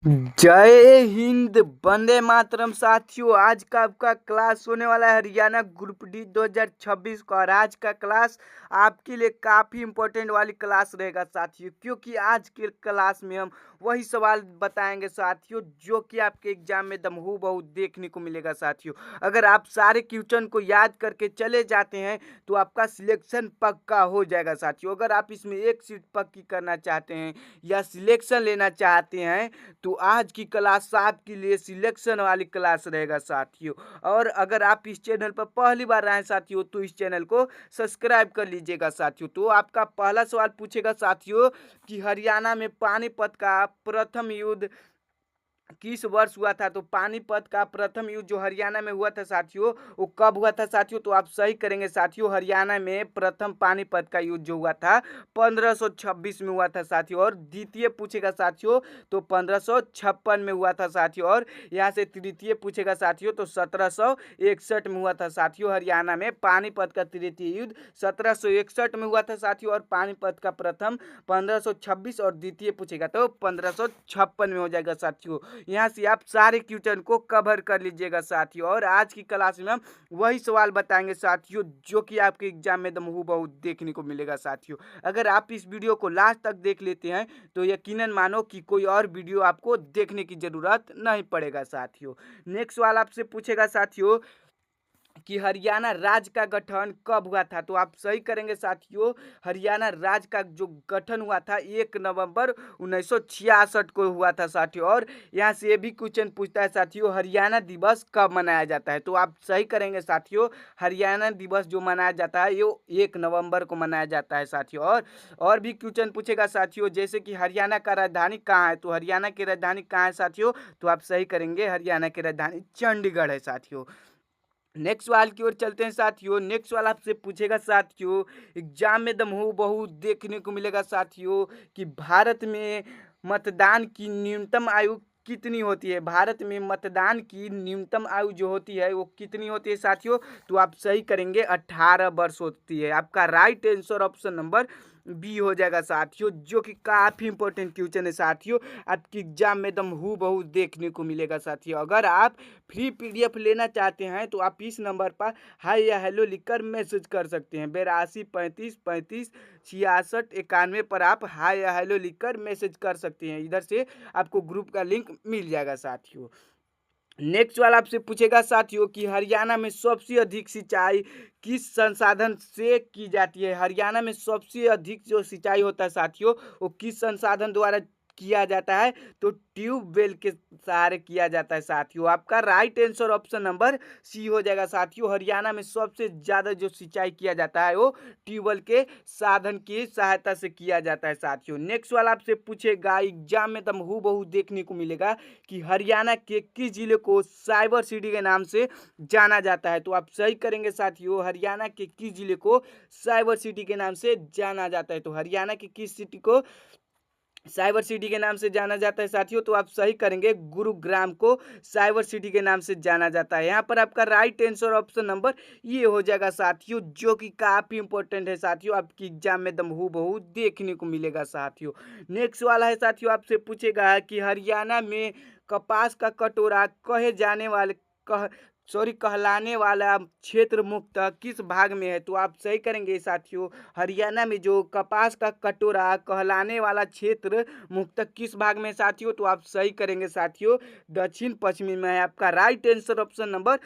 जय हिंद, वंदे मातरम। साथियों, आज का आपका क्लास होने वाला है हरियाणा ग्रुप डी 2026 का। और आज का क्लास आपके लिए काफ़ी इंपॉर्टेंट वाली क्लास रहेगा साथियों, क्योंकि आज के क्लास में हम वही सवाल बताएंगे साथियों जो कि आपके एग्जाम में दमहूबहू देखने को मिलेगा साथियों। अगर आप सारे क्वेश्चन को याद करके चले जाते हैं तो आपका सिलेक्शन पक्का हो जाएगा साथियों। अगर आप इसमें एक सीट पक्की करना चाहते हैं या सिलेक्शन लेना चाहते हैं तो आज की क्लास आपके लिए सिलेक्शन वाली क्लास रहेगा साथियों। और अगर आप इस चैनल पर पहली बार आए साथियों तो इस चैनल को सब्सक्राइब कर लीजिएगा साथियों। तो आपका पहला सवाल पूछेगा साथियों कि हरियाणा में पानीपत का प्रथम युद्ध किस वर्ष हुआ था। तो पानीपत का प्रथम युद्ध जो हरियाणा में हुआ था साथियों, वो कब हुआ था साथियों। तो आप सही करेंगे साथियों, हरियाणा में प्रथम पानीपत का युद्ध जो हुआ था 1526 में हुआ था साथियों। और द्वितीय पूछेगा साथियों तो 1556 में हुआ था साथियों। और यहाँ से तृतीय पूछेगा साथियों तो 1761 में हुआ था साथियों। हरियाणा में पानीपत का तृतीय युद्ध 1761 में हुआ था साथियों। और पानीपत का प्रथम 1526 और द्वितीय पूछेगा तो 1556 में हो जाएगा साथियों। यहाँ से आप सारे क्वेश्चन को कवर कर लीजिएगा साथियों। और आज की क्लास में हम वही सवाल बताएंगे साथियों जो कि आपके एग्जाम में हूबहू देखने को मिलेगा साथियों। अगर आप इस वीडियो को लास्ट तक देख लेते हैं तो यकीनन मानो कि कोई और वीडियो आपको देखने की जरूरत नहीं पड़ेगा साथियों। नेक्स्ट सवाल आपसे पूछेगा साथियों कि हरियाणा राज्य का गठन कब हुआ था। तो आप सही करेंगे साथियों, हरियाणा राज्य का जो गठन हुआ था 1 नवंबर 1966 को हुआ था साथियों। और यहाँ से ये भी क्वेश्चन पूछता है साथियों, हरियाणा दिवस कब मनाया जाता है। तो आप सही करेंगे साथियों, हरियाणा दिवस जो मनाया जाता है ये 1 नवंबर को मनाया जाता है साथियों। और भी क्वेश्चन पूछेगा साथियों, जैसे कि हरियाणा का राजधानी कहाँ है। तो हरियाणा की राजधानी कहाँ है साथियों। तो आप सही करेंगे, हरियाणा की राजधानी चंडीगढ़ है साथियों। नेक्स्ट सवाल की ओर चलते हैं साथियों। नेक्स्ट सवाल आपसे पूछेगा साथियों, एग्जाम में हूबहू देखने को मिलेगा साथियों कि भारत में मतदान की न्यूनतम आयु कितनी होती है। भारत में मतदान की न्यूनतम आयु जो होती है वो कितनी होती है साथियों। तो आप सही करेंगे, 18 वर्ष होती है। आपका right answer option number B हो जाएगा साथियों, जो कि काफ़ी इंपॉर्टेंट क्वेश्चन है साथियों। आपकी एग्जाम में हूबहू देखने को मिलेगा साथियों। अगर आप फ्री पीडीएफ लेना चाहते हैं तो आप इस नंबर पर हाय या हेलो लिखकर मैसेज कर सकते हैं। 82 35 35 66 91 पर आप हाय या हेलो लिखकर मैसेज कर सकते हैं। इधर से आपको ग्रुप का लिंक मिल जाएगा साथियों। नेक्स्ट वाला आपसे पूछेगा साथियों कि हरियाणा में सबसे अधिक सिंचाई किस संसाधन से की जाती है। हरियाणा में सबसे अधिक जो सिंचाई होता है साथियों वो किस संसाधन द्वारा किया जाता है। तो ट्यूबवेल के सहारे किया जाता है साथियों। आपका right answer option number C हो जाएगा साथियों। हरियाणा में सबसे ज़्यादा जो सिंचाई किया जाता है वो ट्यूबवेल के साधन की सहायता से किया जाता है साथियों। नेक्स्ट वाला आपसे पूछेगा, एग्जाम में हूबहू देखने को मिलेगा कि हरियाणा के किस जिले को साइबर सिटी के नाम से जाना जाता है। तो आप सही करेंगे साथियों, हरियाणा के किस जिले को साइबर सिटी के नाम से जाना जाता है। तो हरियाणा के किस सिटी को साइबर सिटी के नाम से जाना जाता है साथियों। तो आप सही करेंगे, गुरुग्राम को साइबर सिटी के नाम से जाना जाता है। यहाँ पर आपका राइट आंसर ऑप्शन नंबर ये हो जाएगा साथियों, जो कि काफ़ी इंपॉर्टेंट है साथियों। आपकी एग्जाम में हूबहू देखने को मिलेगा साथियों। नेक्स्ट वाला है साथियों, आपसे पूछेगा कि हरियाणा में कपास का कटोरा कहे जाने वाले कहलाने वाला क्षेत्र मुक्त किस भाग में है। तो आप सही करेंगे साथियों, हरियाणा में जो कपास का कटोरा कहलाने वाला क्षेत्र मुक्त किस भाग में साथियों। तो आप सही करेंगे साथियों, दक्षिण पश्चिमी में है। आपका right answer option number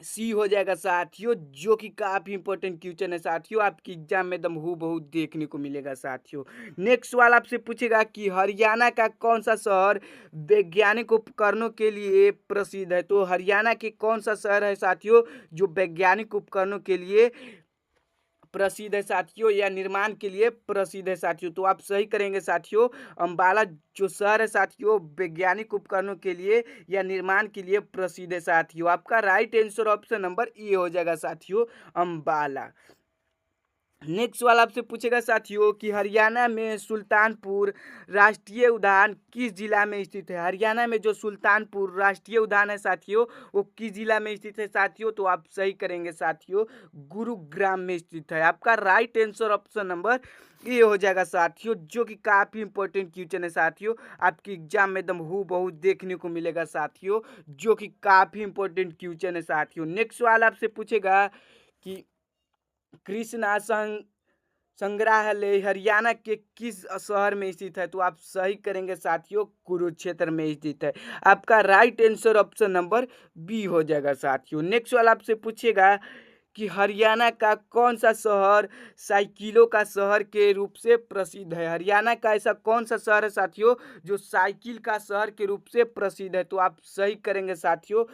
C हो जाएगा साथियों, जो कि काफी इंपॉर्टेंट क्वेश्चन है साथियों। आपकी एग्जाम में हूबहू देखने को मिलेगा साथियों। नेक्स्ट सवाल आपसे पूछेगा कि हरियाणा का कौन सा शहर वैज्ञानिक उपकरणों के लिए प्रसिद्ध है। तो हरियाणा के कौन सा शहर है साथियों जो वैज्ञानिक उपकरणों के लिए प्रसिद्ध है साथियों, या निर्माण के लिए प्रसिद्ध है साथियों। तो आप सही करेंगे साथियों, अंबाला जो शहर है साथियों वैज्ञानिक उपकरणों के लिए या निर्माण के लिए प्रसिद्ध है साथियों। आपका right answer option number A हो जाएगा साथियों, अंबाला। नेक्स्ट वाला आपसे पूछेगा साथियों कि हरियाणा में सुल्तानपुर राष्ट्रीय उद्यान किस जिला में स्थित है। हरियाणा में जो सुल्तानपुर राष्ट्रीय उद्यान है साथियों, वो किस जिला में स्थित है साथियों, तो आप सही करेंगे साथियों, गुरुग्राम में स्थित है। आपका राइट आंसर ऑप्शन नंबर ये हो जाएगा साथियों, जो कि काफ़ी इंपॉर्टेंट क्वेश्चन है साथियों, आपकी एग्जाम में एकदम हूबहू देखने को मिलेगा साथियों, जो कि काफ़ी इंपॉर्टेंट क्वेश्चन है साथियों। नेक्स्ट वाला आपसे पूछेगा कि कृष्णा संग्रहालय हरियाणा के किस शहर में स्थित है, तो आप सही करेंगे साथियों, कुरुक्षेत्र में स्थित है। आपका right answer option number B हो जाएगा साथियों। नेक्स्ट वाला आपसे पूछेगा कि हरियाणा का कौन सा शहर साइकिलों का शहर के रूप से प्रसिद्ध है। हरियाणा का ऐसा कौन सा शहर है साथियों जो साइकिल का शहर के रूप से प्रसिद्ध है, तो आप सही करेंगे साथियों,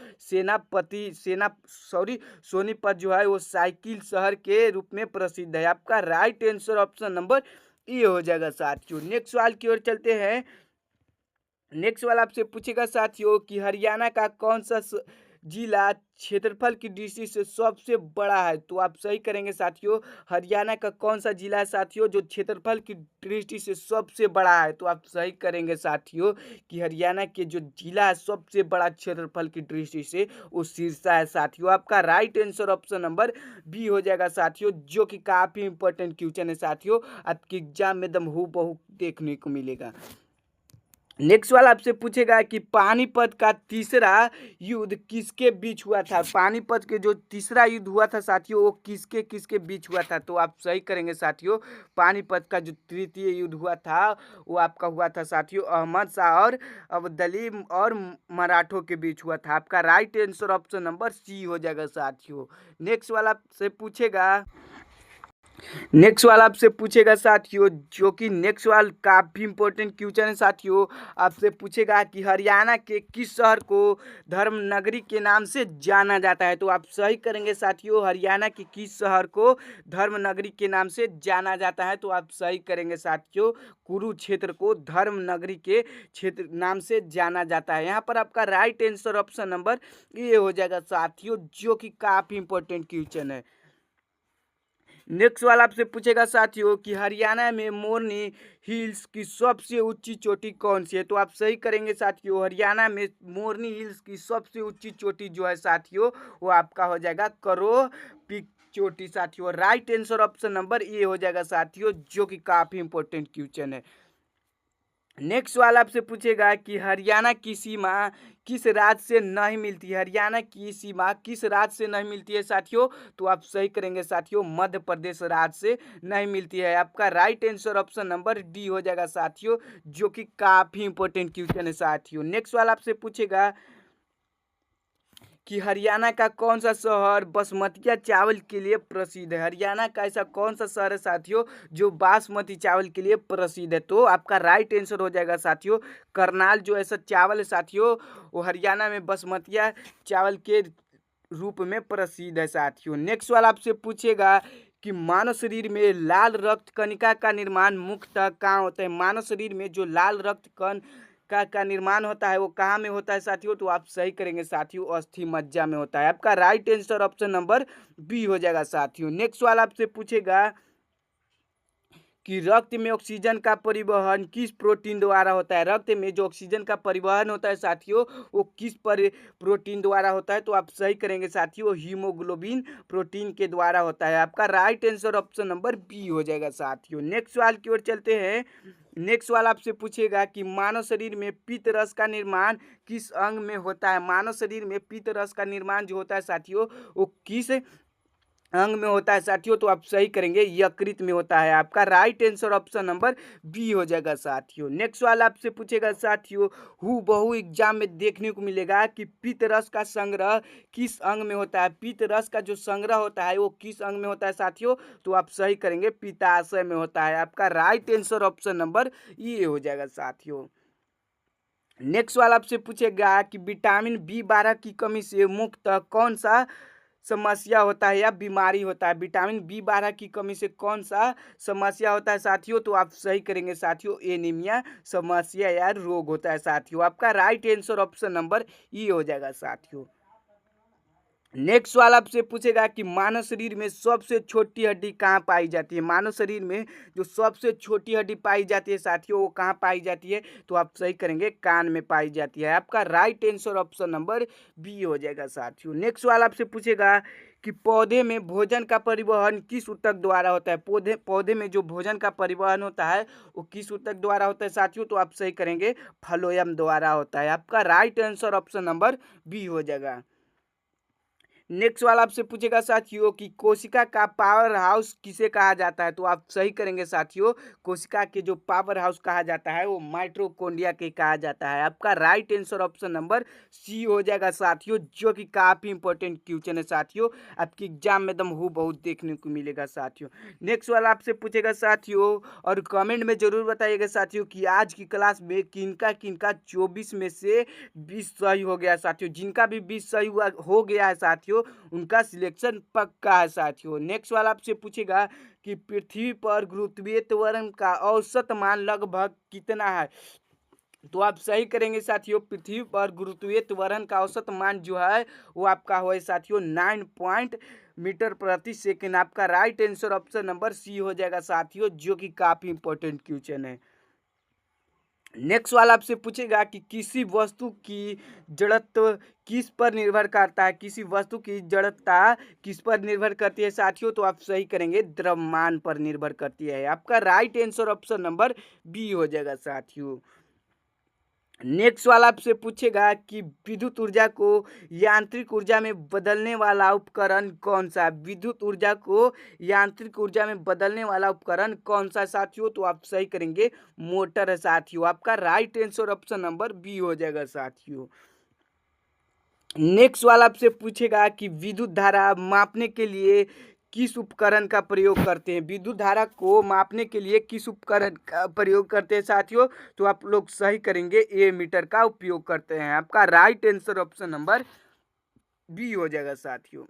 सोनीपत जो है वो साइकिल शहर के रूप में प्रसिद्ध है। आपका right answer option number A हो जाएगा साथियों। नेक्स्ट सवाल की ओर चलते हैं। नेक्स्ट वाला आपसे पूछेगा साथियों कि हरियाणा का कौन सा जिला क्षेत्रफल की दृष्टि से सबसे बड़ा है, तो आप सही करेंगे साथियों, हरियाणा का कौन सा जिला है साथियों जो क्षेत्रफल की दृष्टि से सबसे बड़ा है, तो आप सही करेंगे साथियों कि हरियाणा के जो जिला है सबसे बड़ा क्षेत्रफल की दृष्टि से वो सिरसा है साथियों। आपका right answer option number B हो जाएगा साथियों, जो कि काफी इंपॉर्टेंट क्वेश्चन है साथियों, आपके एग्जाम में एकदम हूबहू देखने को मिलेगा। नेक्स्ट वाला आपसे पूछेगा कि पानीपत का तीसरा युद्ध किसके बीच हुआ था। पानीपत के जो तीसरा युद्ध हुआ था साथियों वो किसके किसके बीच हुआ था, तो आप सही करेंगे साथियों, पानीपत का जो तृतीय युद्ध हुआ था वो आपका हुआ था साथियों अहमद शाह और अब्दाली और मराठों के बीच हुआ था। आपका right answer option number C हो जाएगा साथियों। नेक्स्ट वाला आपसे पूछेगा, नेक्स्ट वाला आपसे पूछेगा साथियों, जो कि नेक्स्ट वाला काफी इंपॉर्टेंट क्वेश्चन है साथियों, आपसे पूछेगा कि हरियाणा के किस शहर को धर्म नगरी के नाम से जाना जाता है, तो आप सही करेंगे साथियों, हरियाणा के किस शहर को धर्म नगरी के नाम से जाना जाता है, तो आप सही करेंगे साथियों, कुरुक्षेत्र को धर्म नगरी के क्षेत्र नाम से जाना जाता है। यहाँ पर आपका राइट आंसर ऑप्शन नंबर ये हो जाएगा साथियों, जो कि काफी इंपॉर्टेंट क्वेश्चन है। नेक्स्ट वाला आपसे पूछेगा साथियों कि हरियाणा में मोरनी हिल्स की सबसे ऊंची चोटी कौन सी है, तो आप सही करेंगे साथियों, हरियाणा में मोरनी हिल्स की सबसे ऊंची चोटी जो है साथियों वो आपका हो जाएगा करो पीक चोटी साथियों। Right answer option number A हो जाएगा साथियों, जो कि काफी इंपॉर्टेंट क्वेश्चन है। नेक्स्ट वाला आपसे पूछेगा कि हरियाणा की सीमा किस राज्य से नहीं मिलती है। हरियाणा की सीमा किस राज्य से नहीं मिलती है साथियों, तो आप सही करेंगे साथियों, मध्य प्रदेश राज्य से नहीं मिलती है। आपका right answer option number D हो जाएगा साथियों, जो कि काफी इंपॉर्टेंट क्वेश्चन है साथियों। नेक्स्ट वाला आपसे पूछेगा कि हरियाणा का कौन सा शहर बासमती चावल के लिए प्रसिद्ध है। हरियाणा का ऐसा कौन सा शहर है साथियों जो बासमती चावल के लिए प्रसिद्ध है, तो आपका राइट आंसर हो जाएगा साथियों, करनाल जो ऐसा चावल है साथियों वो हरियाणा में बासमती चावल के रूप में प्रसिद्ध है साथियों। नेक्स्ट वाला आपसे पूछेगा कि मानव शरीर में लाल रक्त कणिका का निर्माण मुख्यतः कहाँ होता है। मानव शरीर में जो लाल रक्त कण का निर्माण होता है वो कहाँ में होता है साथियों, तो आप सही करेंगे साथियों, अस्थि मज्जा में होता है। आपका right answer option number B हो जाएगा साथियों। नेक्स्ट वाला आपसे पूछेगा कि रक्त में ऑक्सीजन का परिवहन किस प्रोटीन द्वारा होता है। रक्त में जो ऑक्सीजन का परिवहन होता है साथियों वो किस प्रोटीन द्वारा होता है, तो आप सही करेंगे साथियों, हीमोग्लोबिन प्रोटीन के द्वारा होता है। आपका right answer option number B हो जाएगा साथियों। नेक्स्ट सवाल की ओर चलते हैं। नेक्स्ट वाला आपसे पूछेगा कि मानव शरीर में पित्त रस का निर्माण किस अंग में होता है। मानव शरीर में पित्त रस का निर्माण जो होता है साथियों वो किस अंग में होता है साथियों, तो आप सही करेंगे यकृत में होता है। आपका right answer option number B हो जाएगा साथियों। नेक्स्ट वाला आपसे पूछेगा साथियों, हूबहू एग्जाम में देखने को मिलेगा कि पित्त रस का संग्रह किस अंग में होता है। पित्त रस का जो संग्रह होता है वो किस अंग में होता है साथियों, तो आप सही करेंगे पित्ताशय में होता है। आपका राइट आंसर ऑप्शन नंबर ये हो जाएगा साथियों। नेक्स्ट वाला आपसे पूछेगा कि विटामिन बी 12 की कमी से मुक्त कौन सा समस्या होता है या बीमारी होता है। विटामिन बी 12 की कमी से कौन सा समस्या होता है साथियों, तो आप सही करेंगे साथियों, एनीमिया समस्या या रोग होता है साथियों। आपका राइट आंसर ऑप्शन नंबर ई हो जाएगा साथियों। नेक्स्ट सवाल आपसे पूछेगा कि मानव शरीर में सबसे छोटी हड्डी कहाँ पाई जाती है। मानव शरीर में जो सबसे छोटी हड्डी पाई जाती है साथियों, वो कहाँ पाई जाती है? तो आप सही करेंगे, कान में पाई जाती है। आपका right answer option number B हो जाएगा साथियों। नेक्स्ट सवाल आपसे पूछेगा कि पौधे में भोजन का परिवहन किस ऊतक द्वारा होता है। पौधे पौधे में जो भोजन का परिवहन होता है वो किस ऊतक द्वारा होता है साथियों? तो आप सही करेंगे, फ्लोएम द्वारा होता है। आपका right answer option number B हो जाएगा। नेक्स्ट वाला आपसे पूछेगा साथियों कि कोशिका का पावर हाउस किसे कहा जाता है। तो आप सही करेंगे साथियों, कोशिका के जो पावर हाउस कहा जाता है वो माइटोकॉन्ड्रिया के कहा जाता है। आपका right answer option number C हो जाएगा साथियों, जो कि काफी इंपॉर्टेंट क्वेश्चन है साथियों, आपकी एग्जाम में एकदम बहुत देखने को मिलेगा साथियों। नेक्स्ट वाला आपसे पूछेगा साथियों, और कमेंट में जरूर बताइएगा साथियों कि आज की क्लास में किनका किनका 24 में से 20 सही हो गया साथियों। जिनका भी 20 सही हो गया है साथियों, उनका सिलेक्शन पक्का है साथियों। नेक्स्ट वाला आपसे पूछेगा कि पृथ्वी पर गुरुत्वीय त्वरण का औसत मान लगभग कितना है। तो आप सही करेंगे साथियों, पृथ्वी पर गुरुत्वीय त्वरण का औसत मान जो है वो आपका हो साथियों 9 मीटर प्रति सेकेंड। आपका right answer option number C हो जाएगा साथियों, जो कि काफी इंपॉर्टेंट क्वेश्चन है। नेक्स्ट वाला आपसे पूछेगा कि किसी वस्तु की जड़त्व किस पर निर्भर करता है। किसी वस्तु की जड़ता किस पर निर्भर करती है साथियों? तो आप सही करेंगे, द्रव्यमान पर निर्भर करती है। आपका right answer option number B हो जाएगा साथियों। नेक्स्ट वाला आपसे पूछेगा कि विद्युत ऊर्जा को यांत्रिक ऊर्जा में बदलने वाला उपकरण कौन सा है। विद्युत ऊर्जा को यांत्रिक ऊर्जा में बदलने वाला उपकरण कौन सा है साथियों? तो आप सही करेंगे, मोटर है साथियों। आपका right answer option number B हो जाएगा साथियों। नेक्स्ट वाला आपसे पूछेगा कि विद्युत धारा मापने के लिए किस उपकरण का प्रयोग करते हैं। विद्युत धारा को मापने के लिए किस उपकरण का प्रयोग करते हैं साथियों? तो आप लोग सही करेंगे, ए मीटर का उपयोग करते हैं। आपका right answer option number B हो जाएगा साथियों।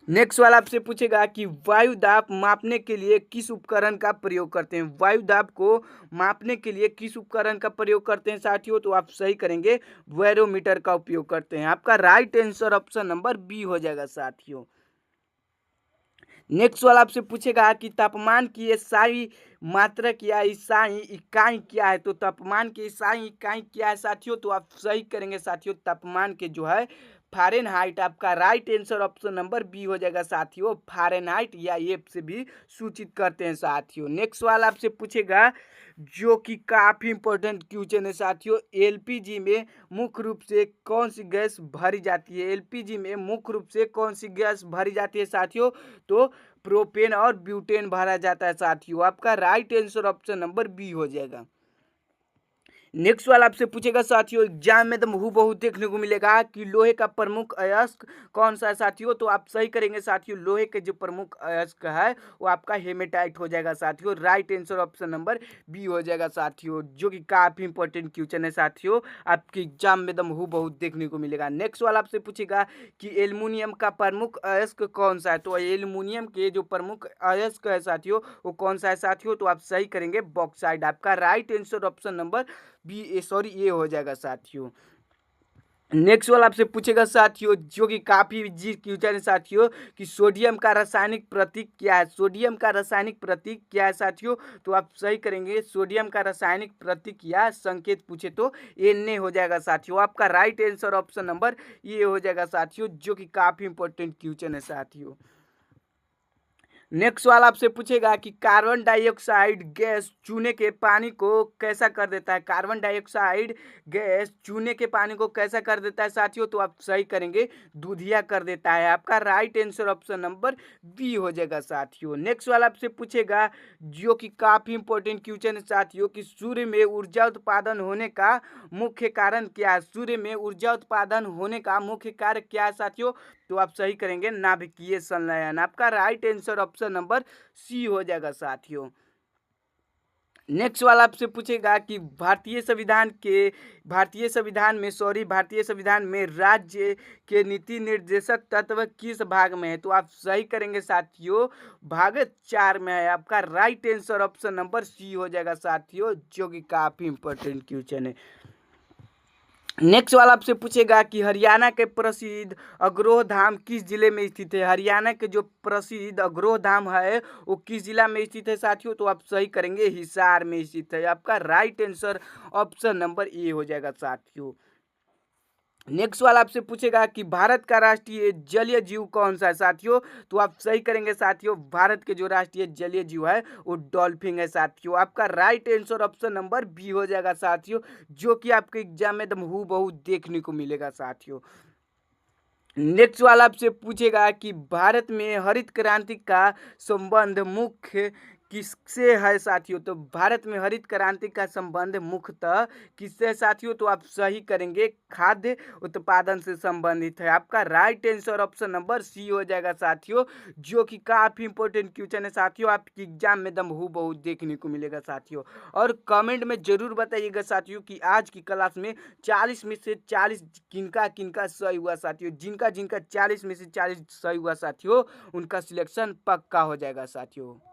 नेक्स्ट वाला आपसे पूछेगा कि वायु दाब मापने के लिए किस उपकरण का प्रयोग करते हैं। वायु दाब को मापने के लिए किस उपकरण का प्रयोग करते हैं साथियों? तो आप सही करेंगे, बैरोमीटर का उपयोग करते हैं। आपका right answer option number B हो जाएगा साथियों। नेक्स्ट वाला आपसे पूछेगा कि तापमान की SI मात्रक या SI इकाई क्या है। तो तापमान की SI इकाई क्या है साथियों? तो आप सही करेंगे साथियों, तापमान के जो है फ़ारेनहाइट। आपका right answer option number B हो जाएगा साथियों, फ़ारेनहाइट या एफ से भी सूचित करते हैं साथियों। नेक्स्ट वाला आपसे पूछेगा जो कि काफ़ी इंपॉर्टेंट क्वेश्चन है साथियों, एलपीजी में मुख्य रूप से कौन सी गैस भरी जाती है। एलपीजी में मुख्य रूप से कौन सी गैस भरी जाती है साथियों? तो प्रोपेन और ब्यूटेन भरा जाता है साथियों। आपका right answer option number B हो जाएगा। नेक्स्ट वाला आपसे पूछेगा साथियों, एग्जाम में एकदम हूबहू देखने को मिलेगा कि लोहे का प्रमुख अयस्क कौन सा है साथियों? तो आप सही करेंगे साथियों, लोहे के जो प्रमुख अयस्क है वो आपका हेमेटाइट हो जाएगा साथियों। Right answer option number B हो जाएगा साथियों, जो कि काफी इंपॉर्टेंट क्वेश्चन है साथियों, आपके एग्जाम में एकदम हूबहू देखने को मिलेगा। नेक्स्ट वाला आपसे पूछेगा कि एल्युमिनियम का प्रमुख अयस्क कौन सा है। तो एल्युमिनियम के जो प्रमुख अयस्क है साथियों वो कौन सा है साथियों? तो आप सही करेंगे, बॉक्साइड। आपका राइट आंसर ऑप्शन नंबर ये हो जाएगा साथियों। नेक्स्ट वाला आपसे पूछेगा साथियों, जो कि काफी जी क्वेश्चन है साथियों, कि सोडियम का रासायनिक प्रतीक क्या है। सोडियम का रासायनिक प्रतीक क्या है साथियों? तो आप सही करेंगे, सोडियम का रासायनिक प्रतीक या संकेत पूछे तो Na हो जाएगा साथियों। आपका राइट आंसर ऑप्शन नंबर ये हो जाएगा साथियों, जो कि काफी इंपॉर्टेंट क्वेश्चन है साथियों। नेक्स्ट वाला आपसे पूछेगा कि कार्बन डाइऑक्साइड गैस चूने के पानी को कैसा कर देता है। कार्बन डाइऑक्साइड गैस चूने के पानी को कैसा कर देता है साथियों? तो आप सही करेंगे, दूधिया कर देता है। आपका right answer option number B हो जाएगा साथियों। नेक्स्ट वाला आपसे पूछेगा, जो कि काफी इंपॉर्टेंट क्वेश्चन है साथियों, कि सूर्य में ऊर्जा उत्पादन होने का मुख्य कारण क्या है। सूर्य में ऊर्जा उत्पादन होने का मुख्य कारण क्या है साथियों? तो आप सही करेंगे, नाभिकीय संलयन। आपका right answer option number C हो जाएगा साथियों। नेक्स्ट वाला आपसे पूछेगा कि भारतीय संविधान में राज्य के नीति निर्देशक तत्व किस भाग में है। तो आप सही करेंगे साथियों, भाग 4 में है। आपका right answer option number C हो जाएगा साथियों, जो कि काफी इंपॉर्टेंट क्वेश्चन है। नेक्स्ट वाला आपसे पूछेगा कि हरियाणा के प्रसिद्ध अग्रोह धाम किस जिले में स्थित है। हरियाणा के जो प्रसिद्ध अग्रोह धाम है वो किस जिला में स्थित है साथियों, तो आप सही करेंगे हिसार में स्थित है। आपका right answer option number A हो जाएगा साथियों। नेक्स्ट वाला आपसे पूछेगा कि भारत का राष्ट्रीय जलीय जीव कौन सा है साथियों, तो आप सही करेंगे साथियों। भारत के जो राष्ट्रीय जलीय जीव है वो डॉल्फिन है साथियों। आपका right answer option number B हो जाएगा साथियों, जो कि आपके एग्जाम में एकदम हूबहू देखने को मिलेगा साथियों। नेक्स्ट वाला आपसे पूछेगा कि भारत में हरित क्रांति का संबंध मुख्य किससे है साथियों, तो भारत में हरित क्रांति का संबंध मुख्यतः किससे है साथियों, तो आप सही करेंगे खाद्य उत्पादन से संबंधित है। आपका right answer option number C हो जाएगा साथियों, जो कि काफी इंपॉर्टेंट क्वेश्चन है साथियों, आपकी एग्जाम में एकदम हूबहू देखने को मिलेगा साथियों। और कमेंट में जरूर बताइएगा साथियों कि आज की क्लास में 40 में से 40 किनका किनका सही हुआ साथियों। जिनका जिनका 40 में से 40 सही हुआ साथियों, उनका सिलेक्शन पक्का हो जाएगा साथियों।